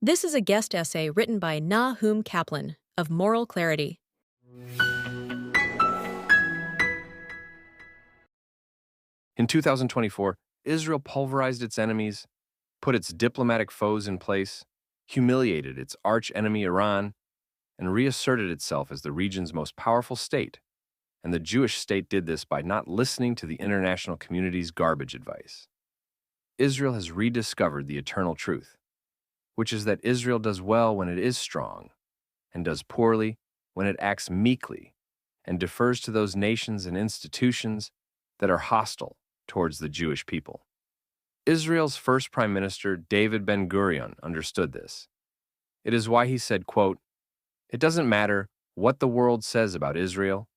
This is a guest essay written by Nahum Kaplan of Moral Clarity. In 2024, Israel pulverized its enemies, put its diplomatic foes in place, humiliated its arch-enemy Iran, and reasserted itself as the region's most powerful state. And the Jewish state did this by not listening to the international community's garbage advice. Israel has rediscovered the eternal truth, which is that Israel does well when it is strong, and does poorly when it acts meekly, and defers to those nations and institutions that are hostile towards the Jewish people. Israel's first prime minister, David Ben-Gurion, understood this. It is why he said, quote, "It doesn't matter what the world says about Israel.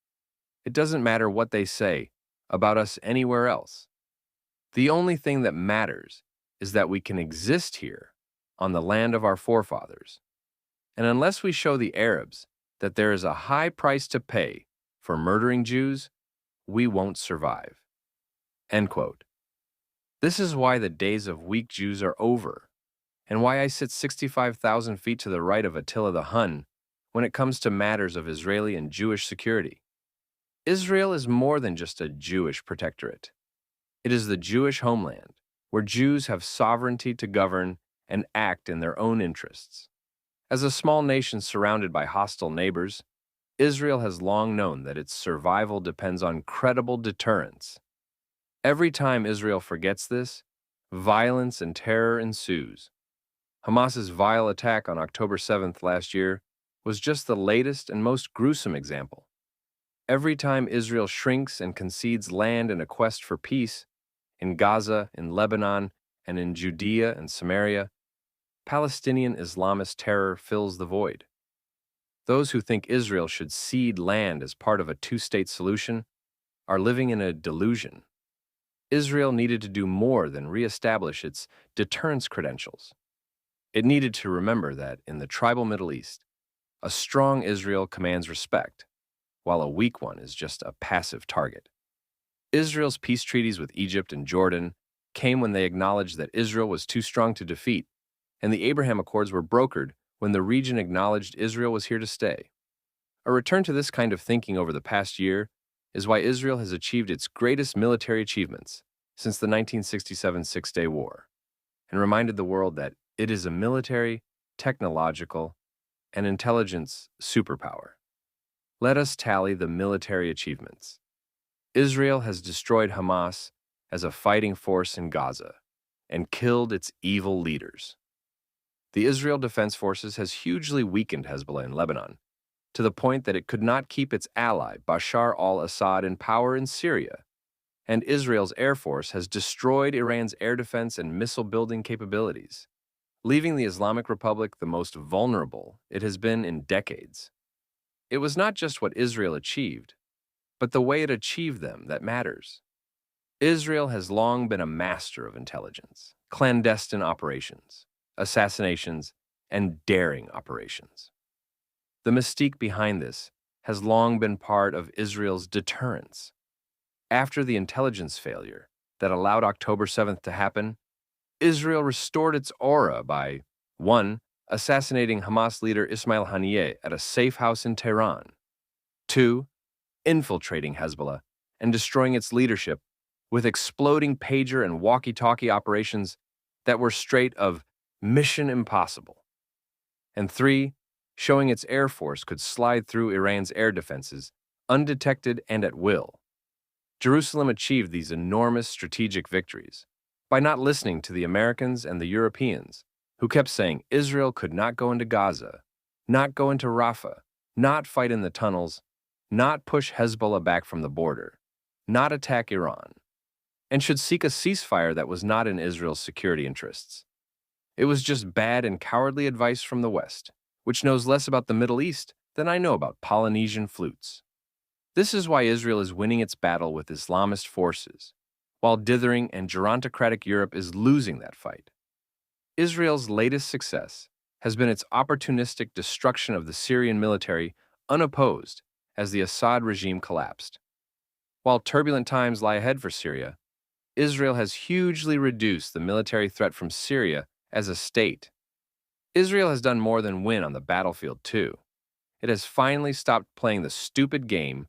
It doesn't matter what they say about us anywhere else. The only thing that matters is that we can exist here on the land of our forefathers. And unless we show the Arabs that there is a high price to pay for murdering Jews, we won't survive." End quote. This is why the days of weak Jews are over, and why I sit 65,000 feet to the right of Attila the Hun when it comes to matters of Israeli and Jewish security. Israel is more than just a Jewish protectorate. It is the Jewish homeland, where Jews have sovereignty to govern and act in their own interests. As a small nation surrounded by hostile neighbors, Israel has long known that its survival depends on credible deterrence. Every time Israel forgets this, violence and terror ensues. Hamas's vile attack on October 7th last year was just the latest and most gruesome example. Every time Israel shrinks and concedes land in a quest for peace, in Gaza, in Lebanon, and in Judea and Samaria, Palestinian Islamist terror fills the void. Those who think Israel should cede land as part of a two-state solution are living in a delusion. Israel needed to do more than reestablish its deterrence credentials. It needed to remember that in the tribal Middle East, a strong Israel commands respect, while a weak one is just a passive target. Israel's peace treaties with Egypt and Jordan came when they acknowledged that Israel was too strong to defeat, and the Abraham Accords were brokered when the region acknowledged Israel was here to stay. A return to this kind of thinking over the past year is why Israel has achieved its greatest military achievements since the 1967 Six-Day War, and reminded the world that it is a military, technological, and intelligence superpower. Let us tally the military achievements. Israel has destroyed Hamas as a fighting force in Gaza and killed its evil leaders. The Israel Defense Forces has hugely weakened Hezbollah in Lebanon, to the point that it could not keep its ally, Bashar al-Assad, in power in Syria, and Israel's Air Force has destroyed Iran's air defense and missile-building capabilities, leaving the Islamic Republic the most vulnerable it has been in decades. It was not just what Israel achieved, but the way it achieved them that matters. Israel has long been a master of intelligence, clandestine operations, assassinations, and daring operations. The mystique behind this has long been part of Israel's deterrence. After the intelligence failure that allowed October 7th to happen, Israel restored its aura by 1. Assassinating Hamas leader Ismail Haniyeh at a safe house in Tehran, 2. Infiltrating Hezbollah and destroying its leadership with exploding pager and walkie-talkie operations that were straight of Mission Impossible, and 3. Showing its air force could slide through Iran's air defenses undetected and at will. Jerusalem achieved these enormous strategic victories by not listening to the Americans and the Europeans, who kept saying Israel could not go into Gaza, not go into Rafah, not fight in the tunnels, not push Hezbollah back from the border, not attack Iran, and should seek a ceasefire that was not in Israel's security interests. It was just bad and cowardly advice from the West, which knows less about the Middle East than I know about Polynesian flutes. This is why Israel is winning its battle with Islamist forces, while dithering and gerontocratic Europe is losing that fight. Israel's latest success has been its opportunistic destruction of the Syrian military unopposed as the Assad regime collapsed. While turbulent times lie ahead for Syria, Israel has hugely reduced the military threat from Syria as a state. Israel has done more than win on the battlefield, too. It has finally stopped playing the stupid game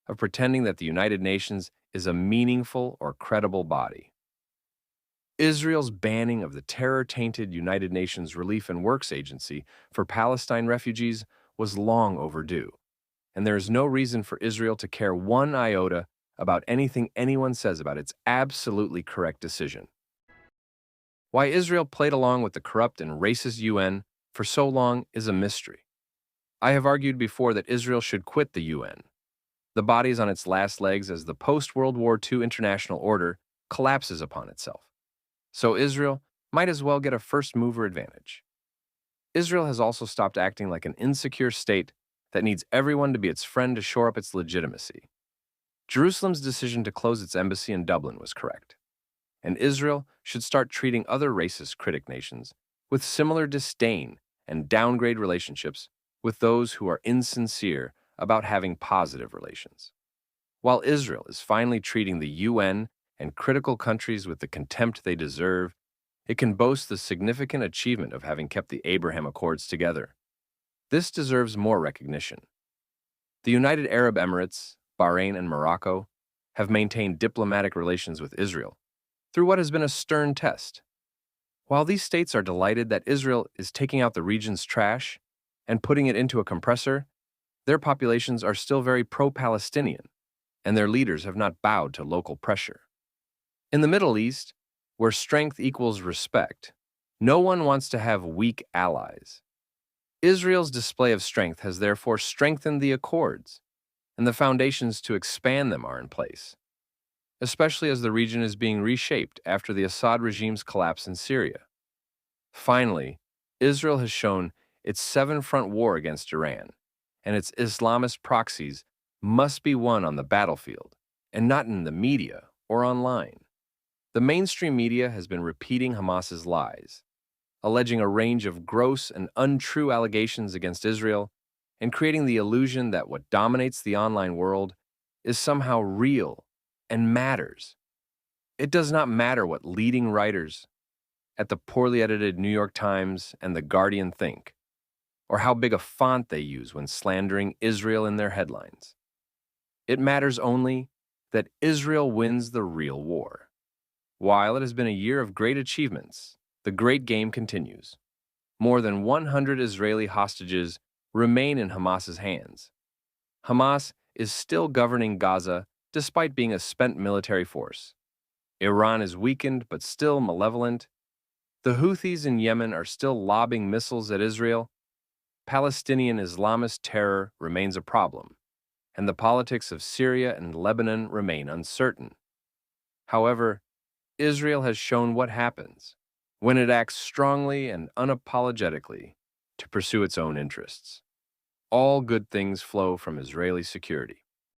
of pretending that the United Nations is a meaningful or credible body. Israel's banning of the terror-tainted United Nations Relief and Works Agency for Palestine refugees was long overdue, and there is no reason for Israel to care one iota about anything anyone says about its absolutely correct decision. Why Israel played along with the corrupt and racist UN for so long is a mystery. I have argued before that Israel should quit the UN. The body is on its last legs as the post-World War II international order collapses upon itself. So Israel might as well get a first-mover advantage. Israel has also stopped acting like an insecure state that needs everyone to be its friend to shore up its legitimacy. Jerusalem's decision to close its embassy in Dublin was correct, and Israel should start treating other racist critic nations with similar disdain and downgrade relationships with those who are insincere about having positive relations. While Israel is finally treating the UN and critical countries with the contempt they deserve, it can boast the significant achievement of having kept the Abraham Accords together. This deserves more recognition. The United Arab Emirates, Bahrain, and Morocco have maintained diplomatic relations with Israel through what has been a stern test. While these states are delighted that Israel is taking out the region's trash and putting it into a compressor, their populations are still very pro-Palestinian, and their leaders have not bowed to local pressure. In the Middle East, where strength equals respect, no one wants to have weak allies. Israel's display of strength has therefore strengthened the accords, and the foundations to expand them are in place, especially as the region is being reshaped after the Assad regime's collapse in Syria. Finally, Israel has shown its seven-front war against Iran, and its Islamist proxies must be won on the battlefield, and not in the media or online. The mainstream media has been repeating Hamas's lies, alleging a range of gross and untrue allegations against Israel, and creating the illusion that what dominates the online world is somehow real and matters. It does not matter what leading writers at the poorly edited New York Times and The Guardian think, or how big a font they use when slandering Israel in their headlines. It matters only that Israel wins the real war. While it has been a year of great achievements, the great game continues. More than 100 Israeli hostages remain in Hamas's hands. Hamas is still governing Gaza despite being a spent military force. Iran is weakened but still malevolent. The Houthis in Yemen are still lobbing missiles at Israel. Palestinian Islamist terror remains a problem, and the politics of Syria and Lebanon remain uncertain. However, Israel has shown what happens when it acts strongly and unapologetically to pursue its own interests. All good things flow from Israeli security.